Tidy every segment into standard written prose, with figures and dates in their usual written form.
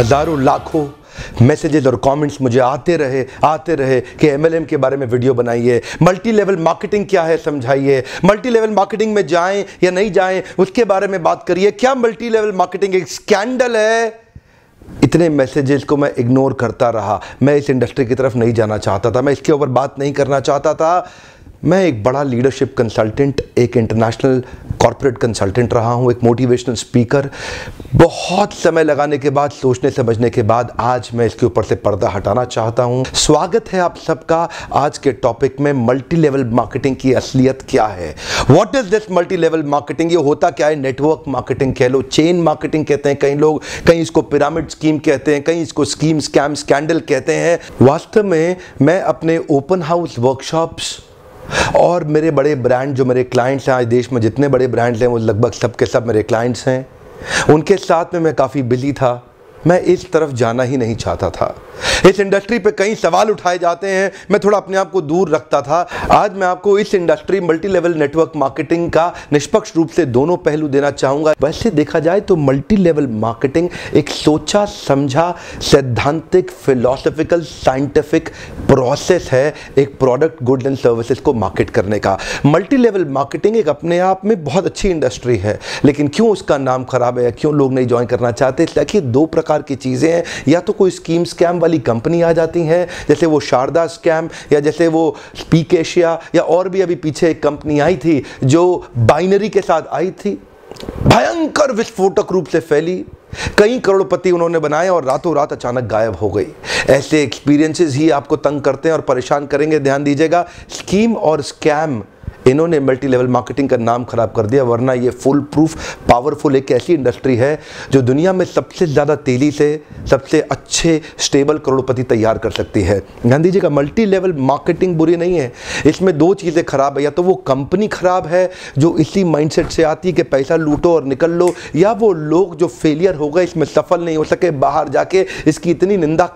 हज़ारों लाखों मैसेजेस और कमेंट्स मुझे आते रहे कि एमएलएम के बारे में वीडियो बनाइए, मल्टी लेवल मार्केटिंग क्या है समझाइए, मल्टी लेवल मार्केटिंग में जाएं या नहीं जाएं उसके बारे में बात करिए, क्या मल्टी लेवल मार्केटिंग एक स्कैंडल है। इतने मैसेजेस को मैं इग्नोर करता रहा। मैं इस इंडस्ट्री की तरफ नहीं जाना चाहता था, मैं इसके ऊपर बात नहीं करना चाहता था। मैं एक बड़ा लीडरशिप कंसल्टेंट, एक इंटरनेशनल कॉर्पोरेट कंसल्टेंट रहा हूं, एक मोटिवेशनल स्पीकर। बहुत समय लगाने के बाद, सोचने समझने के बाद आज मैं इसके ऊपर से पर्दा हटाना चाहता हूं। स्वागत है आप सबका आज के टॉपिक में, मल्टी लेवल मार्केटिंग की असलियत क्या है। What is this multi level marketing? ये होता क्या है? नेटवर्क मार्केटिंग कह लो, चेन मार्केटिंग कहते हैं कई लोग, कहीं इसको पिरामिड स्कीम कहते हैं, कहीं इसको स्कीम स्कैम स्कैंडल कहते हैं। वास्तव में मैं अपने ओपन हाउस वर्कशॉप्स और मेरे बड़े ब्रांड जो मेरे क्लाइंट्स हैं, आज देश में जितने बड़े ब्रांड्स हैं वो लगभग सब के सब मेरे क्लाइंट्स हैं, उनके साथ में मैं काफ़ी बिजी था। मैं इस तरफ जाना ही नहीं चाहता था। इस इंडस्ट्री पे कई सवाल उठाए जाते हैं, मैं थोड़ा अपने आप को दूर रखता था। आज मैं आपको इस industry multi level network marketing का निष्पक्ष रूप से दोनों पहलू देना चाहूँगा। वैसे देखा जाए तो मल्टी लेवल मार्केटिंग एक सोचा समझा सैद्धांतिक फिलोसॉफिकल साइंटिफिक प्रोसेस है एक प्रोडक्ट गुड्स एंड सर्विसेज को मार्केट करने का। मल्टी लेवल मार्केटिंग एक अपने आप में बहुत अच्छी इंडस्ट्री है, लेकिन क्यों उसका नाम खराब है, क्यों लोग नहीं ज्वाइन करना चाहते? देखिए, दो प्रकार की चीजें हैं। या तो कोई स्कीम स्कैम वाली कंपनी आ जाती है, जैसे वो शारदा स्कैम या जैसे वो स्पीक एशिया, या और भी अभी पीछे एक कंपनी आई थी जो बाइनरी के साथ आई थी, भयंकर विस्फोटक रूप से फैली, कई करोड़पति उन्होंने बनाए और रातों रात अचानक गायब हो गई। ऐसे एक्सपीरियंसेस ही आपको तंग करते हैं और परेशान करेंगे। ध्यान दीजिएगा, स्कीम और स्कैम इन्होंने मल्टी लेवल मार्केटिंग का नाम खराब कर दिया, वरना ये फुल प्रूफ पावरफुल एक ऐसी इंडस्ट्री है जो दुनिया में सबसे ज़्यादा तेजी से सबसे अच्छे स्टेबल करोड़पति तैयार कर सकती है। ध्यान दीजिएगा, मल्टी लेवल मार्केटिंग बुरी नहीं है, इसमें दो चीज़ें खराब है। या तो वो कंपनी खराब है जो इसी माइंडसेट से आती है कि पैसा लूटो और निकल लो, या वो लोग जो फेलियर हो गए, इसमें सफल नहीं हो सके, बाहर जाके इसकी इतनी निंदा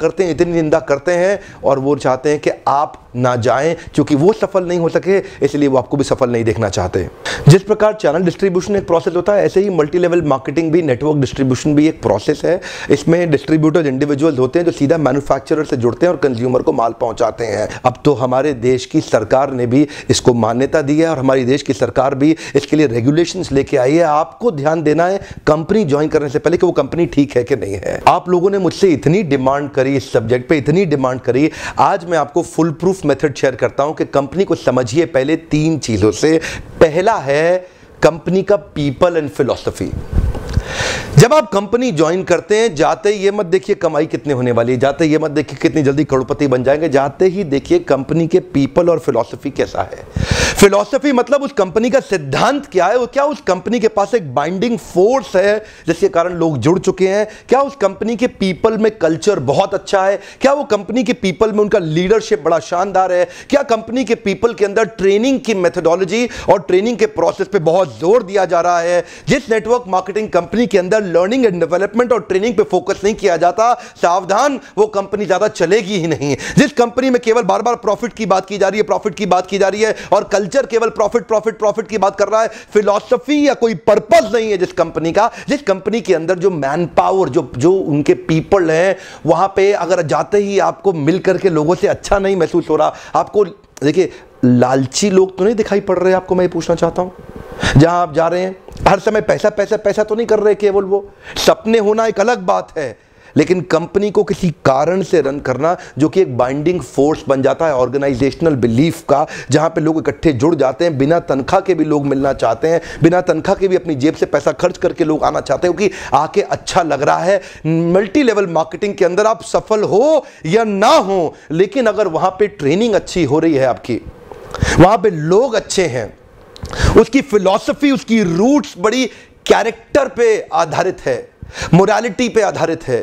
करते हैं और वो चाहते हैं कि आप ना जाएं, क्योंकि वो सफल नहीं हो सके इसलिए वो आपको भी सफल नहीं देखना चाहते। जिस प्रकार चैनल डिस्ट्रीब्यूशन एक प्रोसेस होता है, ऐसे ही मल्टी लेवल मार्केटिंग भी, नेटवर्क डिस्ट्रीब्यूशन भी एक प्रोसेस है। इसमें डिस्ट्रीब्यूटर्स इंडिविजुअल्स होते हैं जो सीधा मैन्युफैक्चरर से जुड़ते हैं और कंज्यूमर को माल पहुंचाते हैं। अब तो हमारे देश की सरकार ने भी इसको मान्यता दी है और हमारी देश की सरकार भी इसके लिए रेगुलेशंस लेके आई है। आपको ध्यान देना है कंपनी ज्वाइन करने से पहले कि वो कंपनी ठीक है कि नहीं है। आप लोगों ने मुझसे इतनी डिमांड करी इस सब्जेक्ट पे, इतनी डिमांड करी, आज मैं आपको फुल प्रूफ मेथड शेयर करता हूं कि कंपनी को समझिए पहले तीन चीजों से। पहला है कंपनी का पीपल एंड फिलॉसफी। जब आप कंपनी ज्वाइन करते हैं, जाते ही ये मत देखिए कमाई कितने होने वाली है, जाते ही ये मत देखिए कितनी जल्दी करोड़पति बन जाएंगे, जाते ही देखिए कंपनी के पीपल और फिलॉसफी कैसा है। फिलॉसफी मतलब उस कंपनी का सिद्धांत क्या है, वो क्या उस कंपनी के पास एक बाइंडिंग फोर्स है जिसके कारण लोग जुड़ चुके हैं, क्या उस कंपनी के पीपल में कल्चर बहुत अच्छा है, क्या वो कंपनी के पीपल में उनका लीडरशिप बड़ा शानदार है, क्या कंपनी के पीपल के अंदर ट्रेनिंग की मेथोडोलॉजी और ट्रेनिंग के प्रोसेस पे बहुत जोर दिया जा रहा है। जिस नेटवर्क मार्केटिंग कंपनी के अंदर लर्निंग एंड डेवलपमेंट और ट्रेनिंग पे फोकस नहीं किया जाता, सावधान, वो कंपनी ज्यादा चलेगी ही नहीं। जिस कंपनी में केवल बार बार प्रॉफिट की बात की जा रही है, प्रॉफिट की बात की जा रही है और कल्चर केवल प्रॉफिट प्रॉफिट प्रॉफिट की बात कर रहा है, फिलॉसफी या कोई पर्पस नहीं है जिस कंपनी का, जिस कंपनी के अंदर जो मैन पावर, जो उनके पीपल हैं, वहां पे अगर जाते ही आपको मिलकर के लोगों से अच्छा नहीं महसूस हो रहा, आपको देखिए लालची लोग तो नहीं दिखाई पड़ रहे आपको, मैं पूछना चाहता हूं, जहां आप जा रहे हैं हर समय पैसा पैसा पैसा तो नहीं कर रहे केवल, वो सपने होना एक अलग बात है, लेकिन कंपनी को किसी कारण से रन करना जो कि एक बाइंडिंग फोर्स बन जाता है ऑर्गेनाइजेशनल बिलीफ का, जहां पे लोग इकट्ठे जुड़ जाते हैं, बिना तनख्वाह के भी लोग मिलना चाहते हैं, बिना तनख्वाह के भी अपनी जेब से पैसा खर्च करके लोग आना चाहते हैं क्योंकि आके अच्छा लग रहा है। मल्टी लेवल मार्केटिंग के अंदर आप सफल हो या ना हो, लेकिन अगर वहां पे ट्रेनिंग अच्छी हो रही है आपकी, वहां पे लोग अच्छे हैं, उसकी फिलॉसफी, उसकी रूट्स बड़ी कैरेक्टर पे आधारित है, मोरालिटी पे आधारित है,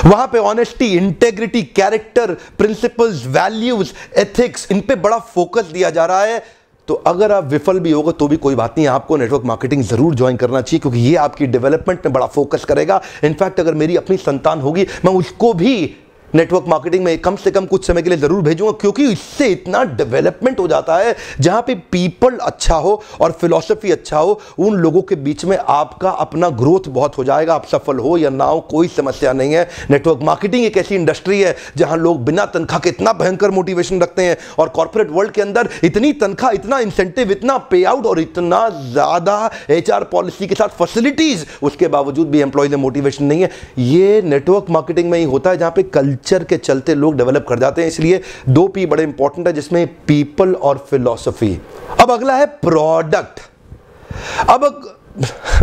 वहां पे honesty, integrity, character, principles, values, ethics, इन पे बड़ा फोकस दिया जा रहा है, तो अगर आप विफल भी होगा तो भी कोई बात नहीं, आपको नेटवर्क मार्केटिंग जरूर ज्वाइन करना चाहिए क्योंकि ये आपकी डेवलपमेंट में बड़ा फोकस करेगा। इनफैक्ट अगर मेरी अपनी संतान होगी, मैं उसको भी नेटवर्क मार्केटिंग में कम से कम कुछ समय के लिए जरूर भेजूंगा, क्योंकि इससे इतना डेवलपमेंट हो जाता है। जहां पे पीपल अच्छा हो और फिलॉसफी अच्छा हो, उन लोगों के बीच में आपका अपना ग्रोथ बहुत हो जाएगा। आप सफल हो या ना हो, कोई समस्या नहीं है। नेटवर्क मार्केटिंग एक ऐसी इंडस्ट्री है जहां लोग बिना तनख्वाह के इतना भयंकर मोटिवेशन रखते हैं, और कॉर्पोरेट वर्ल्ड के अंदर इतनी तनख्वाह, इतना इंसेंटिव, इतना पे आउट और इतना ज्यादा HR पॉलिसी के साथ फैसिलिटीज, उसके बावजूद भी एम्प्लॉयज में मोटिवेशन नहीं है। ये नेटवर्क मार्केटिंग में ही होता है, जहां पे कल्चर के चलते लोग डेवलप कर जाते हैं। इसलिए 2 P बड़े इंपॉर्टेंट है, जिसमें पीपल और फिलॉसफी। अब अगला है प्रोडक्ट। अब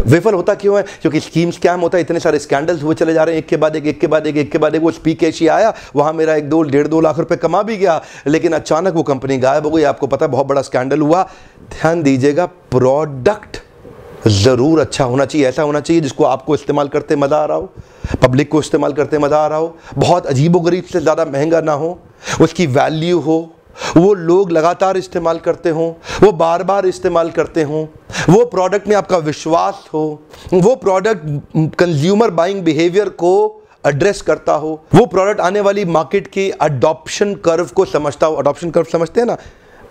विफल होता क्यों है? क्योंकि स्कीम स्कैम होता है, इतने सारे स्कैंडल्स हुए चले जा रहे हैं, एक के बाद एक, एक के बाद एक, एक के बाद एक। वो स्पीक एशिया आया, वहां मेरा 1-2 लाख रुपए कमा भी गया, लेकिन अचानक वो कंपनी गायब हो गई। आपको पता है, बहुत बड़ा स्कैंडल हुआ। ध्यान दीजिएगा, प्रोडक्ट जरूर अच्छा होना चाहिए। ऐसा होना चाहिए जिसको आपको इस्तेमाल करते मजा आ रहा हो, पब्लिक को इस्तेमाल करते मजा आ रहा हो, बहुत अजीबोगरीब से ज्यादा महंगा ना हो, उसकी वैल्यू हो, वो लोग लगातार इस्तेमाल करते हों, वो बार बार इस्तेमाल करते हों, वो प्रोडक्ट में आपका विश्वास हो, वो प्रोडक्ट कंज्यूमर बाइंग बिहेवियर को एड्रेस करता हो, वो प्रोडक्ट आने वाली मार्केट की अडॉप्शन कर्व को समझता हो। अडॉप्शन कर्व समझते हैं ना?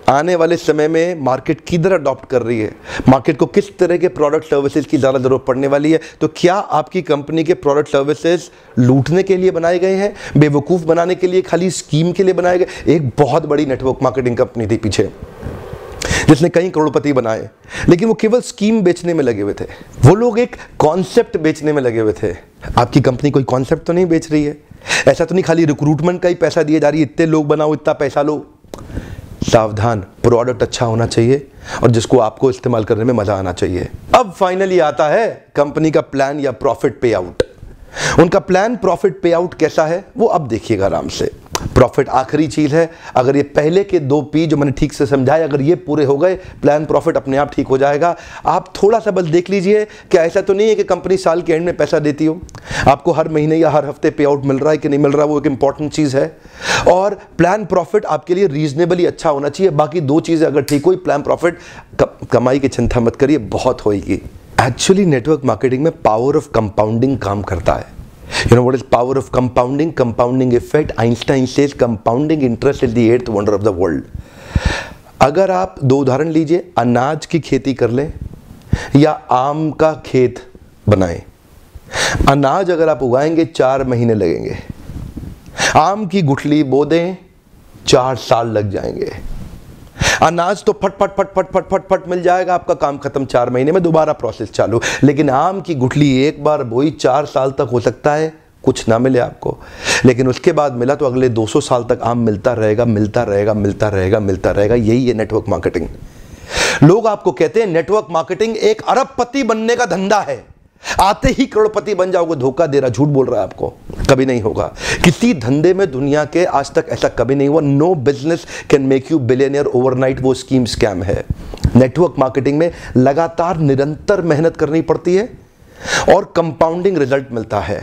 आने वाले समय में मार्केट किधर अडॉप्ट कर रही है, मार्केट को किस तरह के प्रोडक्ट सर्विसेज की ज़्यादा ज़रूरत पड़ने वाली है। तो क्या आपकी कंपनी के प्रोडक्ट सर्विसेज लूटने के लिए बनाए गए हैं, बेवकूफ़ बनाने के लिए, खाली स्कीम के लिए बनाए गए? एक बहुत बड़ी नेटवर्क मार्केटिंग कंपनी थी पीछे, जिसने कई करोड़पति बनाए, लेकिन वो केवल स्कीम बेचने में लगे हुए थे। वो लोग एक कॉन्सेप्ट बेचने में लगे हुए थे। आपकी कंपनी कोई कॉन्सेप्ट तो नहीं बेच रही है, ऐसा तो नहीं खाली रिक्रूटमेंट का ही पैसा दिए जा रही है, इतने लोग बनाओ, इतना पैसा लो। सावधान, प्रोडक्ट अच्छा होना चाहिए और जिसको आपको इस्तेमाल करने में मजा आना चाहिए। अब फाइनली आता है कंपनी का प्लान या प्रॉफिट पे आउट। उनका प्लान प्रॉफिट पे आउट कैसा है वो अब देखिएगा आराम से। प्रॉफिट आखिरी चीज है। अगर ये पहले के 2 P जो मैंने ठीक से समझाए, अगर ये पूरे हो गए, प्लान प्रॉफिट अपने आप ठीक हो जाएगा। आप थोड़ा सा बस देख लीजिए कि ऐसा तो नहीं है कि कंपनी साल के एंड में पैसा देती हो, आपको हर महीने या हर हफ्ते पे आउट मिल रहा है कि नहीं मिल रहा, वो एक इंपॉर्टेंट चीज है। और प्लान प्रॉफिट आपके लिए रीजनेबली अच्छा होना चाहिए। बाकी 2 चीजें अगर ठीक हुई, प्लान प्रॉफिट, कमाई की चिंता मत करिए, बहुत होगी। एक्चुअली नेटवर्क मार्केटिंग में पावर ऑफ कंपाउंडिंग काम करता है। You know what is power of compounding? Compounding effect. Einstein says compounding interest is the 8th wonder of the world. अगर आप 2 उदाहरण लीजिए, अनाज की खेती कर लें या आम का खेत बनाएं। अनाज अगर आप उगाएंगे 4 महीने लगेंगे, आम की गुठली बो दें 4 साल लग जाएंगे। अनाज तो फट फट फट फट फट फट फट मिल जाएगा, आपका काम खत्म, 4 महीने में दोबारा प्रोसेस चालू। लेकिन आम की गुठली एक बार बोई 4 साल तक हो सकता है कुछ ना मिले आपको, लेकिन उसके बाद मिला तो अगले 200 साल तक आम मिलता रहेगा, मिलता रहेगा, मिलता रहेगा, मिलता रहेगा। यही है नेटवर्क मार्केटिंग। लोग आपको कहते हैं नेटवर्क मार्केटिंग एक अरबपति बनने का धंधा है, आते ही करोड़पति बन जाओगे। धोखा दे रहा, झूठ बोल रहा है आपको, कभी नहीं होगा। किसी धंधे में दुनिया के आज तक ऐसा कभी नहीं हुआ। No business can make you billionaire overnight, वो स्कीम स्कैम है। नेटवर्क मार्केटिंग में लगातार निरंतर मेहनत करनी पड़ती है और कंपाउंडिंग रिजल्ट मिलता है।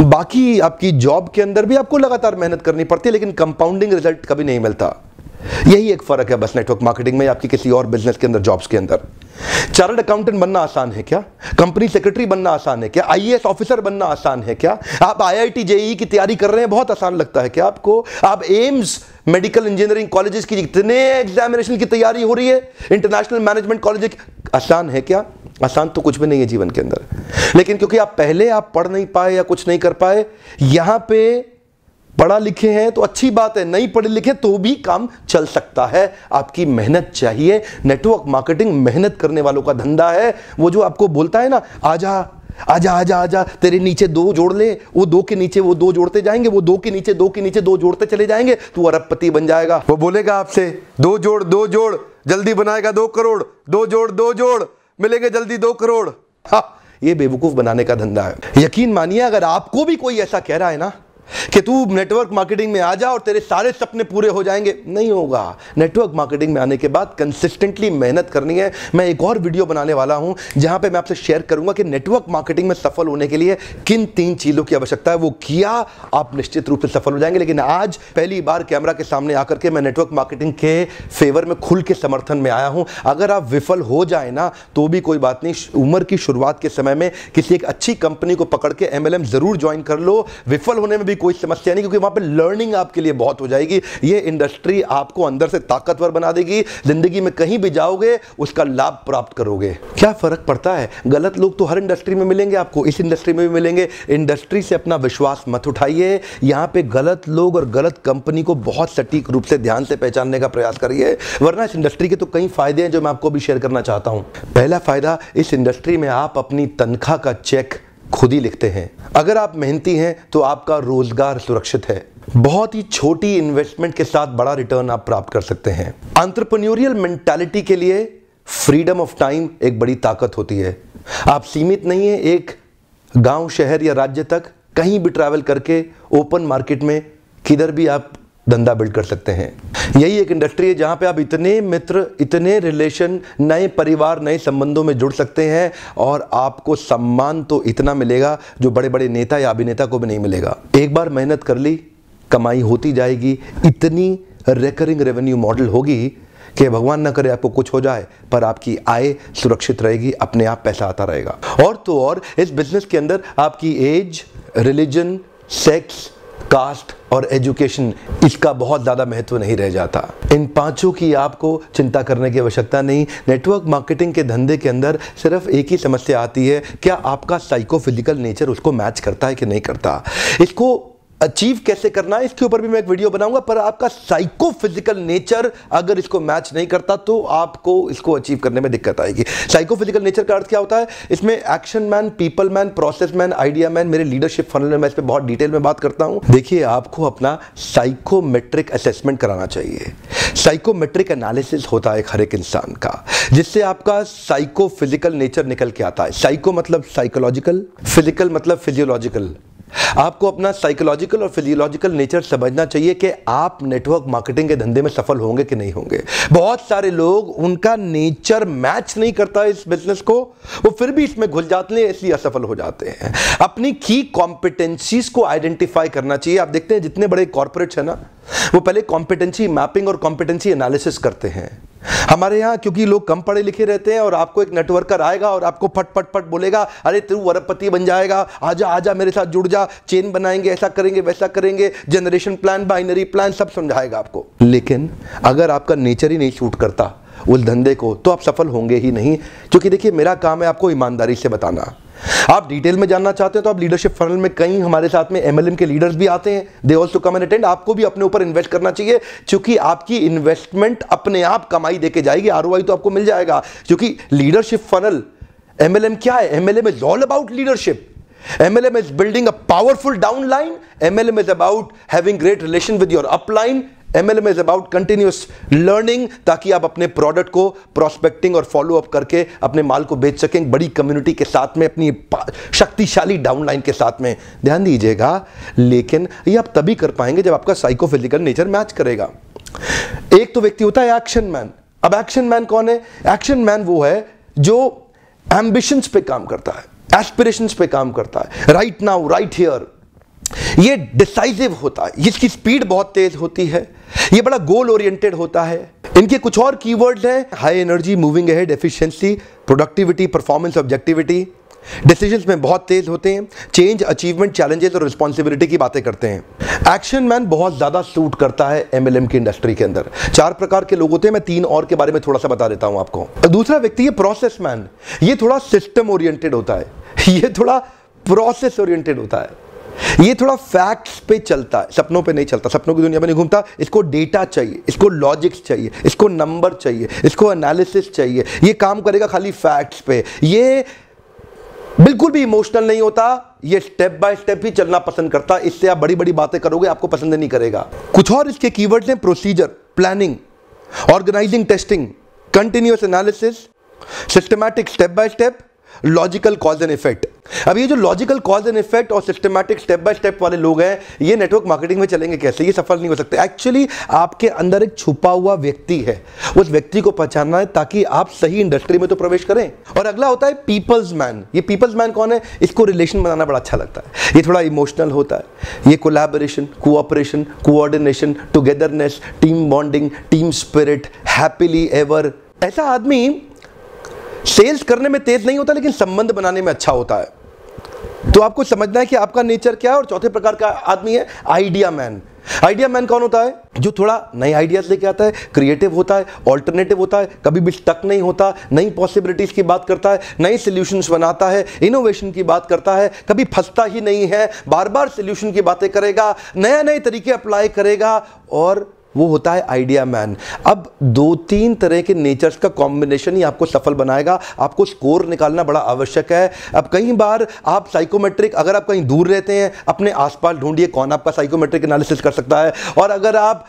बाकी आपकी जॉब के अंदर भी आपको लगातार मेहनत करनी पड़ती है, लेकिन कंपाउंडिंग रिजल्ट कभी नहीं मिलता। यही एक फर्क है बस नेटवर्क मार्केटिंग में आपकी किसी और बिजनेस के अंदर, जॉब्स के अंदर। चार्टर्ड अकाउंटेंट बनना आसान है क्या? कंपनी सेक्रेटरी बनना आसान है क्या? IAS ऑफिसर बनना आसान है क्या? आप IIT JEE की तैयारी कर रहे हैं, बहुत आसान लगता है क्या आपको? आप एम्स मेडिकल इंजीनियरिंग कॉलेजेस की जितने एग्जामिनेशन की तैयारी हो रही है, इंटरनेशनल मैनेजमेंट कॉलेज, आसान है क्या? आसान तो कुछ भी नहीं है जीवन के अंदर। लेकिन क्योंकि आप पहले पढ़ नहीं पाए या कुछ नहीं कर पाए, यहां पे पढ़ा लिखे हैं तो अच्छी बात है, नहीं पढ़े लिखे तो भी काम चल सकता है। आपकी मेहनत चाहिए। नेटवर्क मार्केटिंग मेहनत करने वालों का धंधा है। वो जो आपको बोलता है ना, आजा आजा आजा आजा, तेरे नीचे 2 जोड़ ले, वो 2 के नीचे वो 2 जोड़ते जाएंगे, वो 2 के नीचे 2 के नीचे 2 जोड़ते चले जाएंगे, तू अरबपति बन जाएगा। वो बोलेगा आपसे 2 जोड़ 2 जोड़, जल्दी बनाएगा 2 करोड़, 2 जोड़ 2 जोड़, मिलेंगे जल्दी 2 करोड़। हाँ, ये बेवकूफ बनाने का धंधा है। यकीन मानिए, अगर आपको भी कोई ऐसा कह रहा है ना कि तू नेटवर्क मार्केटिंग में आ जा और तेरे सारे सपने पूरे हो जाएंगे, नहीं होगा। नेटवर्क मार्केटिंग में आने के बाद कंसिस्टेंटली मेहनत करनी है। मैं एक और वीडियो बनाने वाला हूं जहां पे मैं आपसे शेयर करूंगा कि नेटवर्क मार्केटिंग में सफल होने के लिए किन 3 चीजों की आवश्यकता है। वो किया, आप निश्चित रूप से सफल हो जाएंगे। लेकिन आज पहली बार कैमरा के सामने आकर के मैं नेटवर्क मार्केटिंग के फेवर में खुल के समर्थन में आया हूं। अगर आप विफल हो जाए ना तो भी कोई बात नहीं, उम्र की शुरुआत के समय में किसी एक अच्छी कंपनी को पकड़ के MLM जरूर ज्वाइन कर लो। विफल होने में भी कोई समस्या नहीं, क्योंकि वहां पे लर्निंग आपके लिए बहुत हो जाएगी। ये इंडस्ट्री आपको अंदर से ताकतवर बना देगी, जिंदगी में कहीं भी जाओगे उसका लाभ प्राप्त करोगे। क्या फर्क पड़ता है, गलत लोग तो हर इंडस्ट्री में मिलेंगे आपको, इस इंडस्ट्री में भी मिलेंगे। इंडस्ट्री से अपना विश्वास मत उठाइए, यहां पे गलत लोग और गलत कंपनी को बहुत सटीक रूप से ध्यान से पहचानने का प्रयास करिए, वरना इस इंडस्ट्री के तो कई फायदे हैं जो मैं आपको भी शेयर करना चाहता हूं। पहला फायदा, इस इंडस्ट्री में आप अपनी तनख्वाह का चेक खुद ही लिखते हैं। अगर आप मेहनती हैं तो आपका रोजगार सुरक्षित है। बहुत ही छोटी इन्वेस्टमेंट के साथ बड़ा रिटर्न आप प्राप्त कर सकते हैं। एंटरप्रेन्योरियल मेंटालिटी के लिए फ्रीडम ऑफ टाइम एक बड़ी ताकत होती है। आप सीमित नहीं है एक गांव, शहर या राज्य तक, कहीं भी ट्रैवल करके ओपन मार्केट में किधर भी आप धंधा बिल्ड कर सकते हैं। यही एक इंडस्ट्री है जहां पे आप इतने मित्र, इतने रिलेशन, नए परिवार, नए संबंधों में जुड़ सकते हैं और आपको सम्मान तो इतना मिलेगा जो बड़े बड़े नेता या अभिनेता को भी नहीं मिलेगा। एक बार मेहनत कर ली, कमाई होती जाएगी। इतनी रिकरिंग रेवेन्यू मॉडल होगी कि भगवान ना करे आपको कुछ हो जाए, पर आपकी आय सुरक्षित रहेगी, अपने आप पैसा आता रहेगा। और तो और इस बिजनेस के अंदर आपकी एज, रिलीजन, सेक्स, कास्ट और एजुकेशन, इसका बहुत ज्यादा महत्व नहीं रह जाता। इन पांचों की आपको चिंता करने की आवश्यकता नहीं। नेटवर्क मार्केटिंग के धंधे के अंदर सिर्फ एक ही समस्या आती है, क्या आपका साइकोफिजिकल नेचर उसको मैच करता है कि नहीं करता। इसको अचीव कैसे करना है इसके ऊपर भी मैं एक वीडियो बनाऊंगा, पर आपका साइकोफिजिकल नेचर अगर इसको मैच नहीं करता तो आपको इसको अचीव करने में दिक्कत आएगी। साइकोफिजिकल नेचर का अर्थ क्या होता है, इसमें action man, people man, process man, idea man, मेरे लीडरशिप फनल में मैं इस पर बहुत डिटेल में बात करता हूं। देखिए, आपको अपना साइकोमेट्रिक असेसमेंट कराना चाहिए। साइकोमेट्रिक एनालिसिस होता है हर एक इंसान का, जिससे आपका साइकोफिजिकल नेचर निकल के आता है। साइको मतलब साइकोलॉजिकल, फिजिकल मतलब फिजियोलॉजिकल। आपको अपना साइकोलॉजिकल और फिजियोलॉजिकल नेचर समझना चाहिए कि आप नेटवर्क मार्केटिंग के धंधे में सफल होंगे कि नहीं होंगे। बहुत सारे लोग, उनका नेचर मैच नहीं करता इस बिजनेस को, वो फिर भी इसमें घुल जाते हैं, इसलिए असफल हो जाते हैं। अपनी की कॉम्पिटेंसीज को आइडेंटिफाई करना चाहिए। आप देखते हैं जितने बड़े कॉर्पोरेट्स हैं ना, वो पहले कॉम्पिटेंसी मैपिंग और कॉम्पिटेंसी एनालिसिस करते हैं। हमारे यहाँ क्योंकि लोग कम पढ़े लिखे रहते हैं और आपको एक नेटवर्कर आएगा और आपको फट फट फट बोलेगा, अरे तू अरबपति बन जाएगा, आजा आजा मेरे साथ जुड़ जा, चेन बनाएंगे, ऐसा करेंगे वैसा करेंगे, जनरेशन प्लान, बाइनरी प्लान, सब समझाएगा आपको। लेकिन अगर आपका नेचर ही नहीं सूट करता उस धंधे को, तो आप सफल होंगे ही नहीं। क्योंकि देखिए, मेरा काम है आपको ईमानदारी से बताना। आप डिटेल में जानना चाहते हो तो आप लीडरशिप फनल में कई हमारे साथ में एमएलएम के लीडर्स भी आते हैं, they also come and attend. आपको भी अपने ऊपर इन्वेस्ट करना चाहिए, क्योंकि आपकी इन्वेस्टमेंट अपने आप कमाई देके जाएगी, आरओआई तो आपको मिल जाएगा। क्योंकि लीडरशिप फनल, एमएलएम क्या है, MLM is all about leadership. MLM is building a powerful downline. MLM is about having great relation with your upline. MLM is about continuous learning, ताकि आप अपने प्रोडक्ट को प्रोस्पेक्टिंग और फॉलो अप करके अपने माल को बेच सकें बड़ी कम्युनिटी के साथ में, अपनी शक्तिशाली डाउनलाइन के साथ में। ध्यान दीजिएगा, लेकिन ये आप तभी कर पाएंगे जब आपका साइकोफिजिकल नेचर मैच करेगा। एक तो व्यक्ति होता है एक्शन मैन। अब एक्शन मैन कौन है? एक्शन मैन वो है जो एम्बिशंस पे काम करता है, एस्पिरेशंस पे काम करता है, राइट नाउ, राइट हियर। ये डिसाइसिव होता है, इसकी स्पीड बहुत तेज होती है, ये बड़ा गोल ओरिएंटेड होता है। इनके कुछ और कीवर्ड्स हैं, high energy, moving ahead, efficiency, productivity, performance, objectivity. Decisions में बहुत तेज होते हैं, चेंज, अचीवमेंट, चैलेंजेस और रिस्पॉन्सिबिलिटी की बातें करते हैं। एक्शन मैन बहुत ज्यादा सूट करता है एमएलएम की इंडस्ट्री के अंदर। 4 प्रकार के लोग होते हैं, मैं 3 और के बारे में थोड़ा सा बता देता हूं आपको। दूसरा व्यक्ति है प्रोसेस मैन। ये थोड़ा सिस्टम ओरिएंटेड होता है, ये थोड़ा प्रोसेस ओरिएंटेड होता है, ये थोड़ा फैक्ट्स पे चलता है, सपनों पे नहीं चलता, सपनों की दुनिया में नहीं घूमता। इसको डेटा चाहिए, इसको लॉजिक्स चाहिए, इसको नंबर चाहिए, इसको एनालिसिस चाहिए। ये काम करेगा खाली फैक्ट्स पे, ये बिल्कुल भी इमोशनल नहीं होता, ये स्टेप बाय स्टेप ही चलना पसंद करता। इससे आप बड़ी बड़ी बातें करोगे, आपको पसंद नहीं करेगा। कुछ और इसके कीवर्ड्स हैं, procedure, planning, organising, testing, continuous analysis, systematic step by step, logical cause and effect. अब ये जो लॉजिकल कॉज एंड इफेक्ट और सिस्टमैटिक स्टेप बाय स्टेप वाले लोग हैं, ये नेटवर्क मार्केटिंग में चलेंगे कैसे? ये सफल नहीं हो सकते। एक्चुअली आपके अंदर एक छुपा हुआ व्यक्ति है, उस व्यक्ति को पहचानना है ताकि आप सही इंडस्ट्री में तो प्रवेश करें। और अगला होता है पीपल्स मैन। ये पीपल्स मैन कौन है? इसको रिलेशन बनाना बड़ा अच्छा लगता है, ये थोड़ा इमोशनल होता है, ये collaboration, cooperation, coordination, togetherness, team bonding, team spirit, happily ever. ऐसा आदमी सेल्स करने में तेज नहीं होता, लेकिन संबंध बनाने में अच्छा होता है। तो आपको समझना है कि आपका नेचर क्या है। और चौथे प्रकार का आदमी है आइडिया मैन। आइडिया मैन कौन होता है? जो थोड़ा नए आइडियाज लेके आता है, क्रिएटिव होता है, ऑल्टरनेटिव होता है, कभी भी स्टक नहीं होता, नई पॉसिबिलिटीज की बात करता है, नए सॉल्यूशंस बनाता है, इनोवेशन की बात करता है, कभी फंसता ही नहीं है, बार बार सॉल्यूशन की बातें करेगा, नए नए तरीके अप्लाई करेगा, और वो होता है आइडिया मैन। अब 2-3 तरह के नेचर्स का कॉम्बिनेशन ही आपको सफल बनाएगा। आपको स्कोर निकालना बड़ा आवश्यक है। अब कई बार आप साइकोमेट्रिक, अगर आप कहीं दूर रहते हैं, अपने आसपास ढूंढिए कौन आपका साइकोमेट्रिक एनालिसिस कर सकता है। और अगर आप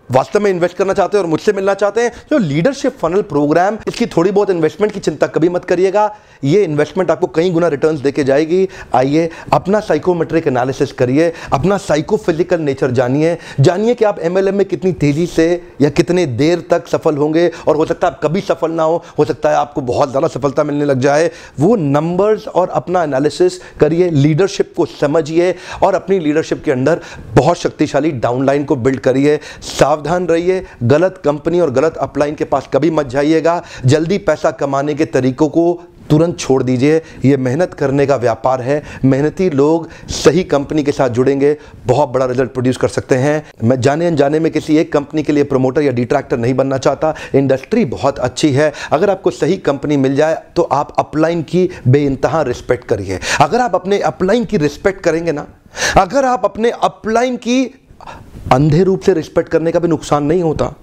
वास्तव में इन्वेस्ट करना चाहते हैं और मुझसे मिलना चाहते हैं, तो लीडरशिप फनल प्रोग्राम, इसकी थोड़ी बहुत इन्वेस्टमेंट की चिंता कभी मत करिएगा। ये इन्वेस्टमेंट आपको कई गुना रिटर्न्स देके जाएगी। आइए अपना साइकोमेट्रिक एनालिसिस करिए, अपना साइकोफिजिकल नेचर जानिए कि आप एमएलएम में कितनी तेजी से या कितने देर तक सफल होंगे। और हो सकता है आप कभी सफल ना हो सकता है आपको बहुत ज़्यादा सफलता मिलने लग जाए। वो नंबर्स और अपना एनालिसिस करिए, लीडरशिप को समझिए और अपनी लीडरशिप के अंदर बहुत शक्तिशाली डाउनलाइन को बिल्ड करिए। सावधान रहिए, गलत कंपनी और गलत अपलाइन के पास कभी मत जाइएगा। जल्दी पैसा कमाने के तरीकों को तुरंत छोड़ दीजिए। ये मेहनत करने का व्यापार है। मेहनती लोग सही कंपनी के साथ जुड़ेंगे, बहुत बड़ा रिजल्ट प्रोड्यूस कर सकते हैं। मैं जाने अनजाने में किसी एक कंपनी के लिए प्रमोटर या डिट्रैक्टर नहीं बनना चाहता। इंडस्ट्री बहुत अच्छी है। अगर आपको सही कंपनी मिल जाए तो आप अपलाइन की बेइंतहा रिस्पेक्ट करिए। अगर आप अपने अपलाइन की रिस्पेक्ट करेंगे ना, अगर आप अपने अपलाइन की अंधे रूप से रिस्पेक्ट करने का भी नुकसान नहीं होता।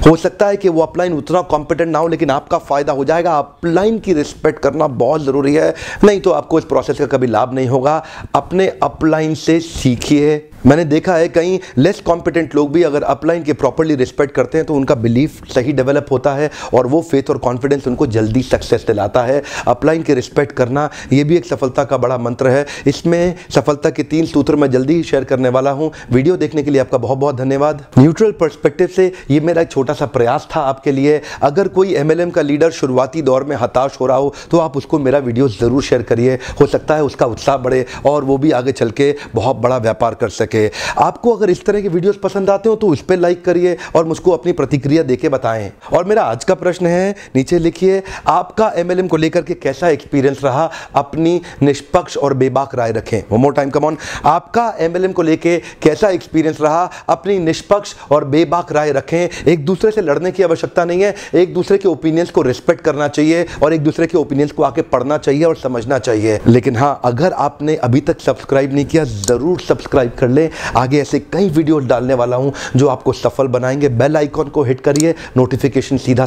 हो सकता है कि वो अपलाइन उतना कॉम्पिटेंट ना हो, लेकिन आपका फायदा हो जाएगा। अपलाइन की रिस्पेक्ट करना बहुत जरूरी है, नहीं तो आपको इस प्रोसेस का कभी लाभ नहीं होगा। अपने अपलाइन से सीखिए। मैंने देखा है कई लेस कॉम्पिटेंट लोग भी अगर अपलाइन की प्रॉपर्ली रिस्पेक्ट करते हैं तो उनका बिलीफ सही डेवलप होता है और वो फेथ और कॉन्फिडेंस उनको जल्दी सक्सेस दिलाता है। अपलाइन की रिस्पेक्ट करना ये भी एक सफलता का बड़ा मंत्र है। इसमें सफलता के 3 सूत्र मैं जल्दी ही शेयर करने वाला हूं। वीडियो देखने के लिए आपका बहुत बहुत धन्यवाद। न्यूट्रल पर्सपेक्टिव से ये मेरा एक छोटा सा प्रयास था आपके लिए। अगर कोई एमएलएम का लीडर शुरुआती दौर में हताश हो रहा हो तो आप उसको मेरा वीडियो जरूर शेयर करिए। हो सकता है उसका उत्साह बढ़े और वो भी आगे चल के बहुत बड़ा व्यापार कर सके। आपको अगर इस तरह के वीडियोस पसंद आते हो तो उस पर लाइक करिए और मुझको अपनी प्रतिक्रिया देके बताएं। और मेरा आज का प्रश्न है, नीचे लिखिए, आपका एमएलएम को लेकर के कैसा एक्सपीरियंस रहा? अपनी निष्पक्ष और बेबाक राय रखें। One more time, come on. आपका एमएलएम को लेकर कैसा एक्सपीरियंस रहा? अपनी निष्पक्ष और बेबाक राय रखें। एक दूसरे से लड़ने की आवश्यकता नहीं है। एक दूसरे के ओपिनियंस को रिस्पेक्ट करना चाहिए और एक दूसरे के ओपिनियंस को आके पढ़ना चाहिए और समझना चाहिए। लेकिन हाँ, अगर आपने अभी तक सब्सक्राइब नहीं किया, जरूर सब्सक्राइब कर लें। आगे ऐसे कई वीडियो डालने वाला हूं जो आपको सफल बनाएंगे। बेल आइकॉन को हिट करिए, नोटिफिकेशन सीधा